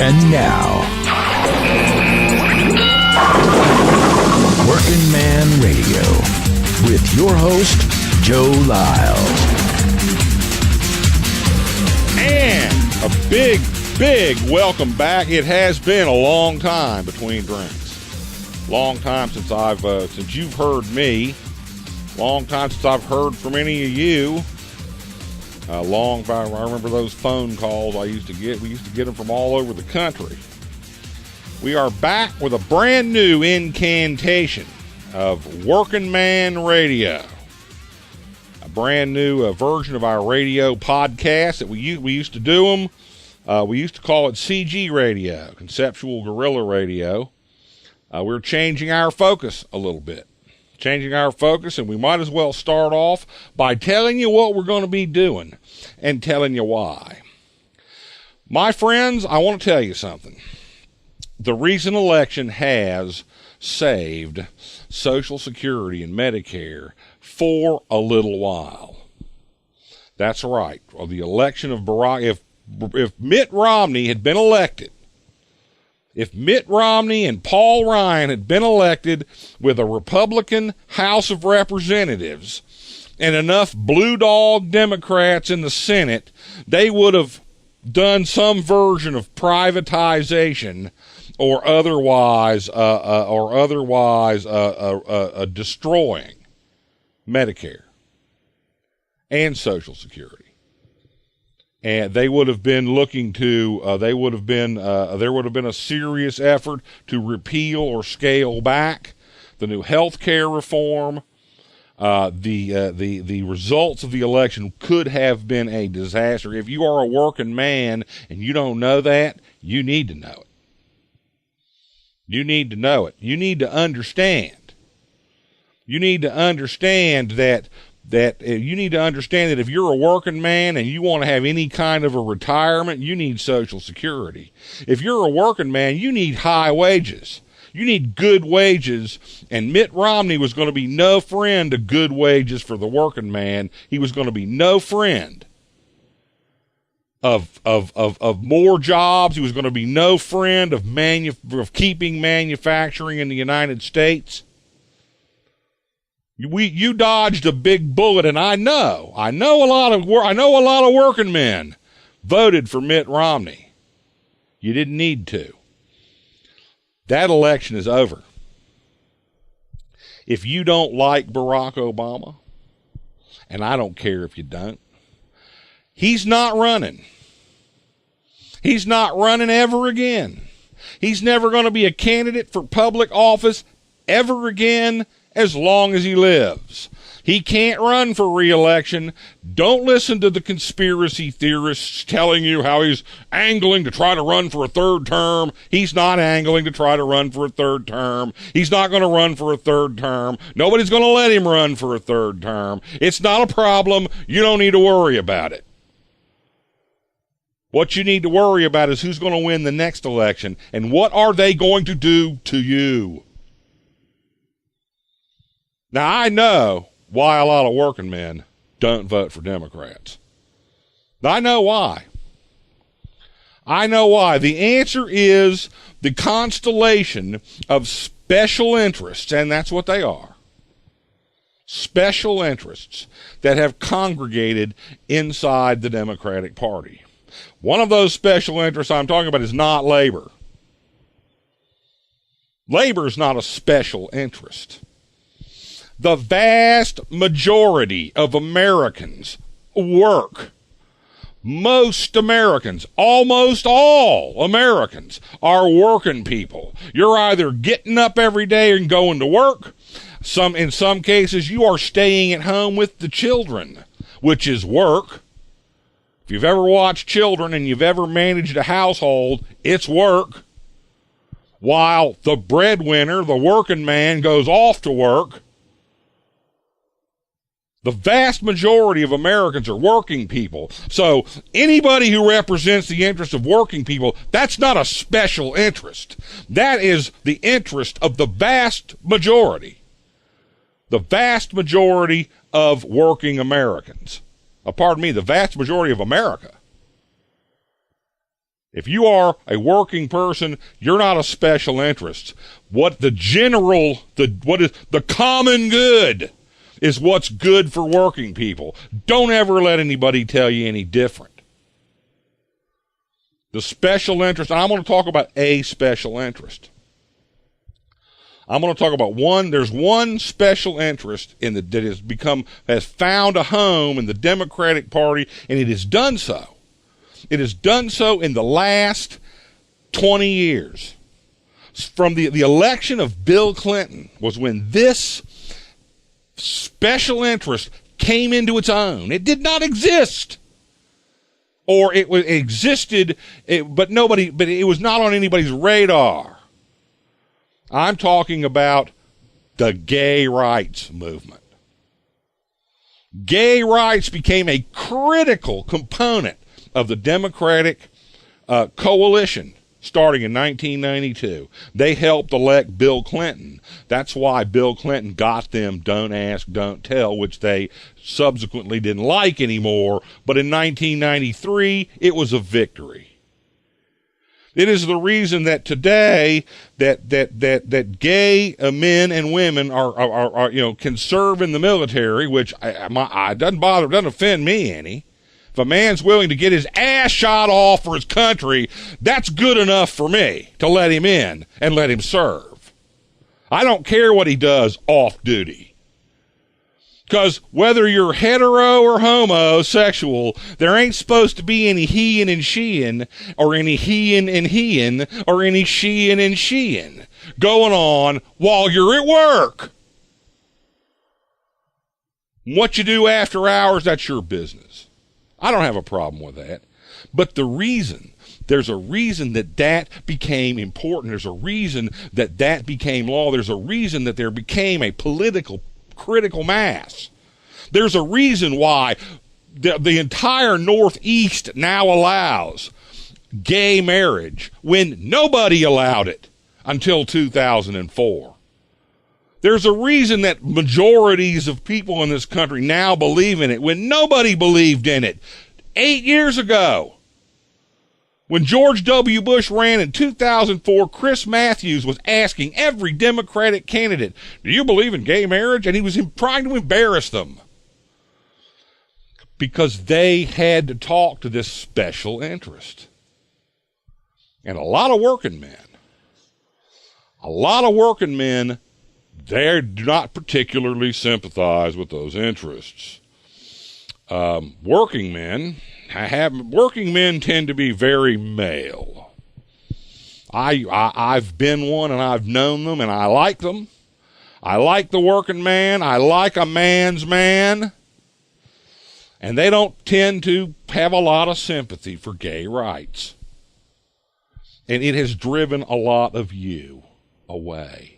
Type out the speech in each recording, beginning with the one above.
And now, Working Man Radio with your host, Joe Lyles. And a big welcome back. It has been a long time between drinks. Long time since since you've heard me. Long time since I've heard from any of you. I remember those phone calls I used to get. We used to get them from all over the country. We are back with a brand new incantation of Working Man Radio. A brand new version of our radio podcast that we used to do them. We used to call it CG Radio, Conceptual Guerrilla Radio. We're changing our focus a little bit. And we might as well start off by telling you what we're going to be doing and telling you why. My friends, I want to tell you something. The recent election has saved Social Security and Medicare for a little while. That's right. Well, the election of Barack, if Mitt Romney had been elected, if Mitt Romney and Paul Ryan had been elected with a Republican House of Representatives and enough blue dog Democrats in the Senate, they would have done some version of privatization or otherwise destroying Medicare and Social Security. And they would have been looking to, there would have been a serious effort to repeal or scale back the new health care reform. The results of the election could have been a disaster. If you are a working man and you don't know that, you need to know it. You need to know it. You need to understand. You need to understand that if you're a working man and you want to have any kind of a retirement, you need Social Security. If you're a working man, you need high wages. You need good wages, and Mitt Romney was going to be no friend to good wages for the working man. He was going to be no friend of more jobs. He was going to be no friend of keeping manufacturing in the United States. You dodged a big bullet, and I know a lot of working men voted for Mitt Romney. You didn't need to. That election is over. If you don't like Barack Obama, and I don't care if you don't, he's not running. He's not running ever again. He's never going to be a candidate for public office ever again as long as he lives. He can't run for re-election. Don't listen to the conspiracy theorists telling you how he's angling to try to run for a third term. He's not angling to try to run for a third term. He's not going to run for a third term. Nobody's going to let him run for a third term. It's not a problem. You don't need to worry about it. What you need to worry about is who's going to win the next election and what are they going to do to you. Now, I know why a lot of working men don't vote for Democrats. I know why. The answer is the constellation of special interests, and that's what they are. Special interests that have congregated inside the Democratic Party. One of those special interests I'm talking about is not labor. Labor is not a special interest. The vast majority of Americans work. Most Americans, almost all Americans, are working people. You're either getting up every day and going to work. In some cases, you are staying at home with the children, which is work. If you've ever watched children and you've ever managed a household, it's work. While the breadwinner, the working man, goes off to work. The vast majority of Americans are working people. So anybody who represents the interest of working people, that's not a special interest. That is the interest of the vast majority. The vast majority of working Americans. The vast majority of America. If you are a working person, you're not a special interest. What is the common good is what's good for working people. Don't ever let anybody tell you any different. The special interest, and I'm going to talk about a special interest. I'm going to talk about there's one special interest that has found a home in the Democratic Party, and it has done so. It has done so in the last 20 years. From the election of Bill Clinton was when this special interest came into its own. It did not exist. Or it existed, but it was not on anybody's radar. I'm talking about the gay rights movement. Gay rights became a critical component of the Democratic coalition starting in 1992. They helped elect Bill Clinton. That's why Bill Clinton got them Don't Ask, Don't Tell, which they subsequently didn't like anymore. But in 1993, it was a victory. It is the reason that today that gay men and women are can serve in the military, which doesn't offend me any. If a man's willing to get his ass shot off for his country, that's good enough for me to let him in and let him serve. I don't care what he does off duty. Because whether you're hetero or homosexual, there ain't supposed to be any hein and shein, or any hein and hein, or any shein and shein going on while you're at work. What you do after hours, that's your business. I don't have a problem with that. But there's a reason that became important. There's a reason that became law. There's a reason that there became a political critical mass. There's a reason why the entire Northeast now allows gay marriage when nobody allowed it until 2004. There's a reason that majorities of people in this country now believe in it when nobody believed in it 8 years ago. When George W. Bush ran in 2004, Chris Matthews was asking every Democratic candidate, do you believe in gay marriage? And he was trying to embarrass them because they had to talk to this special interest. And a lot of working men, they do not particularly sympathize with those interests. Working men tend to be very male. I've been one and I've known them and I like them. I like the working man. I like a man's man. And they don't tend to have a lot of sympathy for gay rights. And it has driven a lot of you away.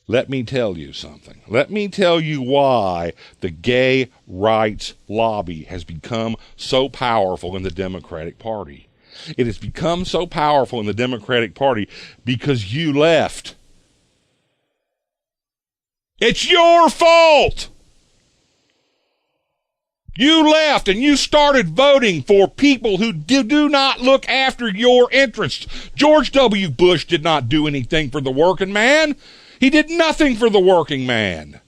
Let me tell you something. Let me tell you why the gay rights lobby has become so powerful in the Democratic Party. It has become so powerful in the Democratic Party because you left. It's your fault. You left and you started voting for people who do not look after your interests. George W. Bush did not do anything for the working man. He did nothing for the working man.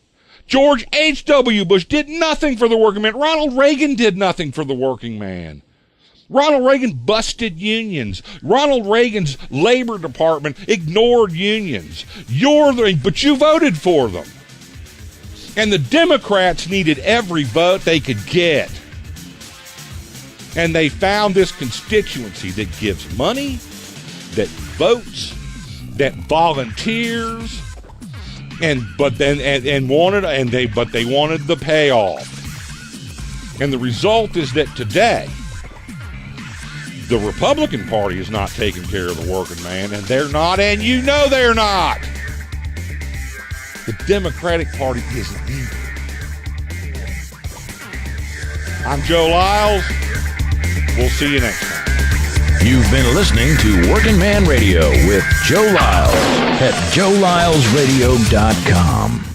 George H.W. Bush did nothing for the working man. Ronald Reagan did nothing for the working man. Ronald Reagan busted unions. Ronald Reagan's Labor Department ignored unions. But you voted for them. And the Democrats needed every vote they could get. And they found this constituency that gives money, that votes, that volunteers, but they wanted the payoff. And the result is that today the Republican Party is not taking care of the working man, and they're not, and you know they're not. The Democratic Party isn't either. I'm Joe Lyles. We'll see you next time. You've been listening to Working Man Radio with Joe Lyles at joelylesradio.com.